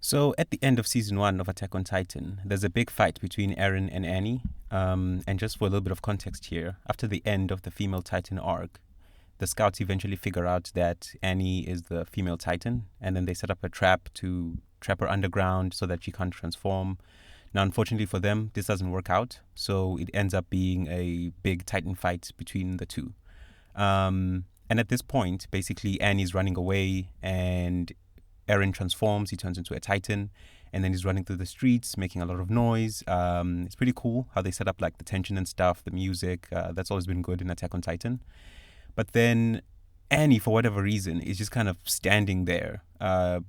So at the end of season 1 of Attack on Titan, there's a big fight between Eren and Annie. And just for a little bit of context here, after the end of the female Titan arc, the scouts eventually figure out that Annie is the female Titan, and then they set up a trap to trap her underground so that she can't transform. Now, unfortunately for them, this doesn't work out, so it ends up being a big Titan fight between the two. And at this point, basically, Annie's running away, and Eren transforms. He turns into a Titan, and then he's running through the streets, making a lot of noise. It's pretty cool how they set up like the tension and stuff, the music. That's always been good in Attack on Titan. But then Annie, for whatever reason, is just kind of standing there. I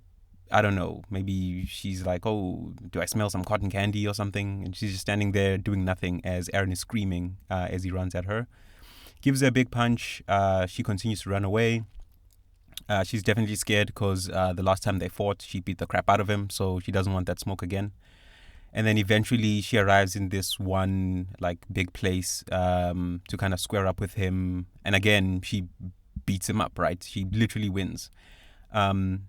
don't know. Maybe she's like, "Oh, do I smell some cotton candy or something?" And she's just standing there doing nothing as Eren is screaming as he runs at her. Gives her a big punch. She continues to run away. She's definitely scared because the last time they fought, she beat the crap out of him, so she doesn't want that smoke again. And then eventually she arrives in this one like big place to kind of square up with him. And again, she beats him up, right? She literally wins. And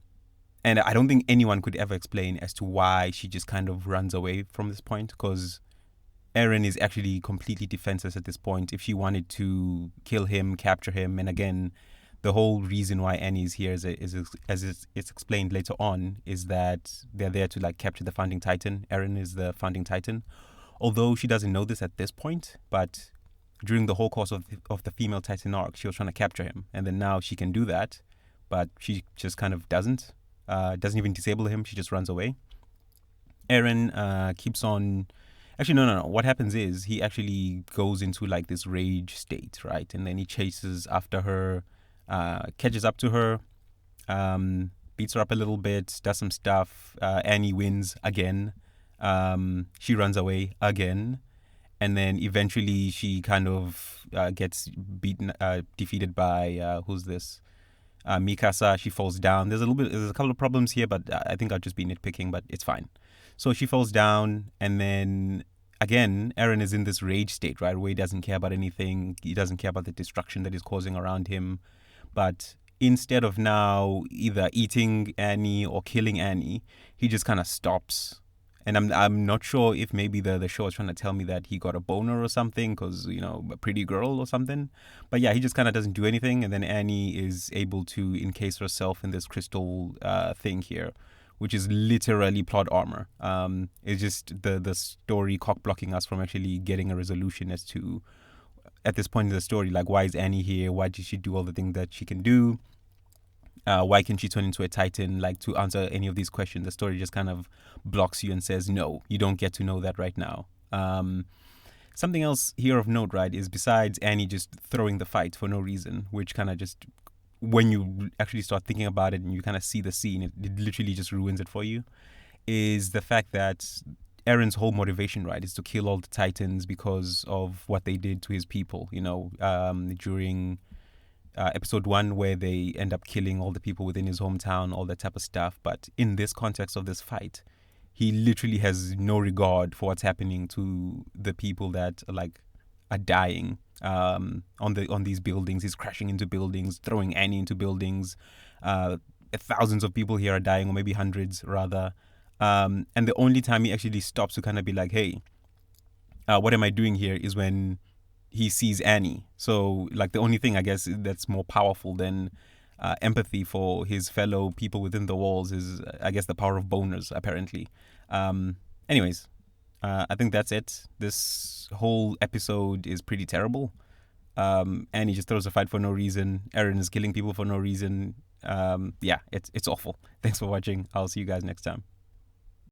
I don't think anyone could ever explain as to why she just kind of runs away from this point, because Eren is actually completely defenseless at this point. If she wanted to kill him, capture him, and again, the whole reason why Annie is here, as it's explained later on, is that they're there to like capture the founding Titan. Eren is the founding Titan, although she doesn't know this at this point. But during the whole course of the female Titan arc, she was trying to capture him, and then now she can do that, but she just kind of doesn't. Doesn't even disable him. She just runs away. Eren keeps on. Actually, no. What happens is he actually goes into like this rage state, right? And then he chases after her. Catches up to her, beats her up a little bit, does some stuff. Annie wins again. She runs away again. And then eventually she kind of gets defeated by, who's this? Mikasa. She falls down. There's a couple of problems here, but I think I'll just be nitpicking, but it's fine. So she falls down, and then again, Eren is in this rage state, right? Where he doesn't care about anything. He doesn't care about the destruction that is causing around him. But instead of now either eating Annie or killing Annie, he just kind of stops. And I'm not sure if maybe the show is trying to tell me that he got a boner or something because, a pretty girl or something. But yeah, he just kind of doesn't do anything. And then Annie is able to encase herself in this crystal thing here, which is literally plot armor. It's just the story cock blocking us from actually getting a resolution as to, at this point in the story, like, why is Annie here? Why did she do all the things that she can do? Why can she turn into a Titan? Like, to answer any of these questions, the story just kind of blocks you and says, no, you don't get to know that right now. Something else here of note, right, is besides Annie just throwing the fight for no reason, which kind of just, when you actually start thinking about it and you kind of see the scene, it literally just ruins it for you, is the fact that Eren's whole motivation, right, is to kill all the Titans because of what they did to his people, during episode 1, where they end up killing all the people within his hometown, all that type of stuff. But in this context of this fight, he literally has no regard for what's happening to the people that are dying on these buildings. He's crashing into buildings, throwing Annie into buildings. Thousands of people here are dying, or maybe hundreds rather. And the only time he actually stops to kind of be like, hey, what am I doing here, is when he sees Annie. So like the only thing I guess that's more powerful than empathy for his fellow people within the walls is, I guess, the power of boners, apparently. Anyways, I think that's it. This whole episode is pretty terrible. Annie just throws a fight for no reason. Eren is killing people for no reason. Yeah, it's awful. Thanks for watching. I'll see you guys next time.